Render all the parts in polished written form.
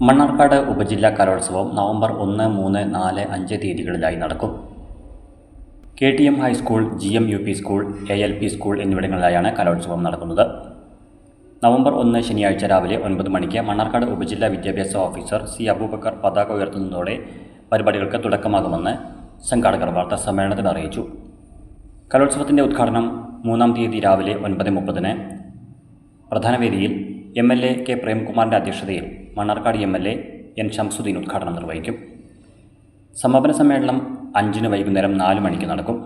മണ്ണാർക്കാട് ഉപജില്ലാ കലോത്സവം നവംബർ 1, 3, 4, 5 തീയതികളിലായി നടക്കും. KTM high school, GM UP school, ALP school എന്നിവിടങ്ങളിലായാണ് കലോത്സവം നടക്കുന്നത്. നവംബർ 1 ശനിയാഴ്ച രാവിലെ 9 മണിക്ക് മണ്ണാർക്കാട് ഉപജില്ലാ വിദ്യാഭ്യാസ ഓഫീസർ C. അബൂബക്കർ പതാക ഉയർത്തുന്നതോടെ പരിപാടികൾക്ക് തുടക്കമാകുമെന്ന് സംഘാടകർ വാർത്താസമ്മേളനത്തിൽ അറിയിച്ചു. കലോത്സവത്തിൻ്റെ ഉദ്ഘാടനം 3-ാം തീയതി രാവിലെ 9:30 പ്രധാന വേദിയിൽ MLA K. പ്രേംകുമാറിൻ്റെ അധ്യക്ഷതയിൽ മണ്ണാർക്കാട് MLA N. ഷംസുദ്ദീൻ ഉദ്ഘാടനം നിർവഹിക്കും. സമാപന സമ്മേളനം 5-ന് വൈകുന്നേരം 4 മണിക്ക് നടക്കും.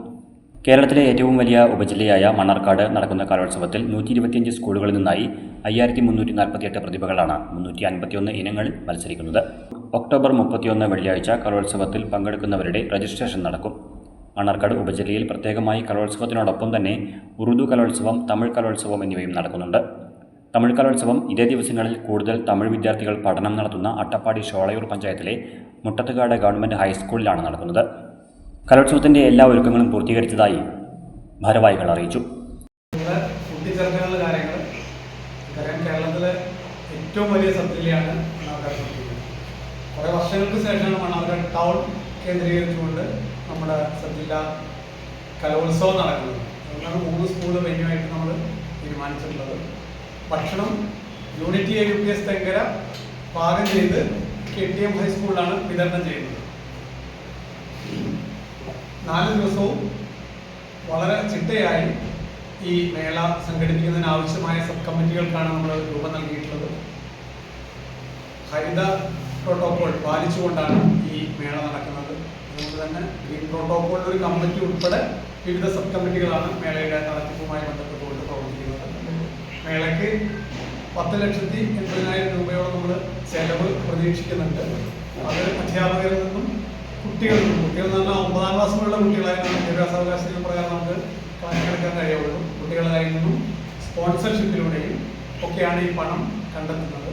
കേരളത്തിലെ ഏറ്റവും വലിയ ഉപജില്ലയായ മണ്ണാർക്കാട് നടക്കുന്ന കലോത്സവത്തിൽ 125 സ്കൂളുകളിൽ നിന്നായി 5348 പ്രതിഭകളാണ് 351 ഇനങ്ങളിൽ മത്സരിക്കുന്നത്. ഒക്ടോബർ 31 വെള്ളിയാഴ്ച കലോത്സവത്തിൽ പങ്കെടുക്കുന്നവരുടെ രജിസ്ട്രേഷൻ നടക്കും. മണ്ണാർക്കാട് ഉപജില്ലയിൽ പ്രത്യേകമായി കലോത്സവത്തിനോടൊപ്പം തന്നെ ഉറുദു കലോത്സവം, തമിഴ് കലോത്സവം എന്നിവയും നടക്കുന്നുണ്ട്. തമിഴ് കലോത്സവം ഇതേ ദിവസങ്ങളിൽ കൂടുതൽ തമിഴ് വിദ്യാർത്ഥികൾ പഠനം നടത്തുന്ന അട്ടപ്പാടി ഷോളയൂർ പഞ്ചായത്തിലെ മുട്ടത്തുകാട് ഗവൺമെൻറ് ഹൈസ്കൂളിലാണ് നടക്കുന്നത്. കലോത്സവത്തിൻ്റെ എല്ലാ ഒരുക്കങ്ങളും പൂർത്തീകരിച്ചതായി ഭാരവാഹികൾ അറിയിച്ചു. കേരളത്തിലെ ഏറ്റവും വലിയ സബ്ജില്ലയാണ് മണ്ണാർക്കാട് സബ്ജില്ല. കുറേ വർഷങ്ങൾക്ക് ശേഷമാണ് മണ്ണാർക്കാട് ടൗൺ കേന്ദ്രീകരിച്ചുകൊണ്ട് നമ്മുടെ സബ്ജില്ല കലോത്സവം നടക്കുന്നത്. അതുകൊണ്ടാണ് 3 സ്കൂൾ വെന്യൂവായിട്ട് നമ്മൾ തീരുമാനിച്ചിട്ടുള്ളത്. ഭക്ഷണം യൂണിറ്റി UPS തെങ്കര പാകം ചെയ്ത് KTM ഹൈസ്കൂളിലാണ് വിതരണം ചെയ്യുന്നത്. 4 ദിവസവും വളരെ ചിട്ടയായി ഈ മേള സംഘടിപ്പിക്കുന്നതിന് ആവശ്യമായ സബ് കമ്മിറ്റികൾക്കാണ് നമ്മൾ രൂപം നൽകിയിട്ടുള്ളത്. ഹരിത പ്രോട്ടോകോൾ പാലിച്ചുകൊണ്ടാണ് ഈ മേള നടക്കുന്നത്. അതുകൊണ്ട് തന്നെ ഗ്രീൻ പ്രോട്ടോകോളിൽ ഒരു കമ്മിറ്റി ഉൾപ്പെടെ വിവിധ സബ് കമ്മിറ്റികളാണ് മേളയുടെ നടത്തിപ്പുമായി ബന്ധപ്പെട്ടുകൊണ്ട് പ്രവർത്തിക്കുന്നത്. മേളയ്ക്ക് 10,80,000 രൂപയോളം നമ്മൾ ചെലവ് പ്രതീക്ഷിക്കുന്നുണ്ട്. അത് അധ്യാപകരിൽ നിന്നും കുട്ടികളിൽ നിന്നും, കുട്ടികൾ എന്ന് പറഞ്ഞാൽ 9-ാം ക്ലാസ് മുതലുള്ള കുട്ടികളായിരുന്നു വിദ്യാഭ്യാസാവകാശ പ്രകാരം നമുക്ക് കണക്കെടുക്കാൻ കഴിയുള്ളൂ. കുട്ടികളുടെ കയ്യിൽ നിന്നും സ്പോൺസർഷിപ്പിലൂടെയും ഒക്കെയാണ് ഈ പണം കണ്ടെത്തുന്നത്.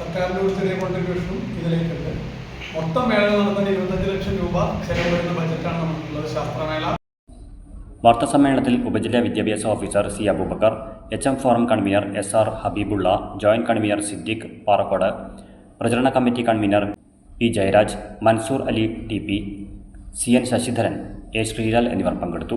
സർക്കാരിൻ്റെ ഒരു ചെറിയ കോൺട്രിബ്യൂഷനും ഇതിലേക്കുണ്ട്. മൊത്തം മേളകൾ നടത്താൻ 25 ലക്ഷം രൂപ ചെലവ് വരുന്ന ബജറ്റാണ് നമുക്കുള്ളത്. ശാസ്ത്രമേള വാർത്താസമ്മേളനത്തിൽ ഉപജില്ലാ വിദ്യാഭ്യാസ officer C. Aboobacker, HM forum convener SR Habeebulla, joint convener Siddique Parakkode, പ്രചരണ committee convener P. Jayaraj, Mansoor Ali TP, CN Sasidharan, A. Sreelal എന്നിവർ പങ്കെടുത്തു.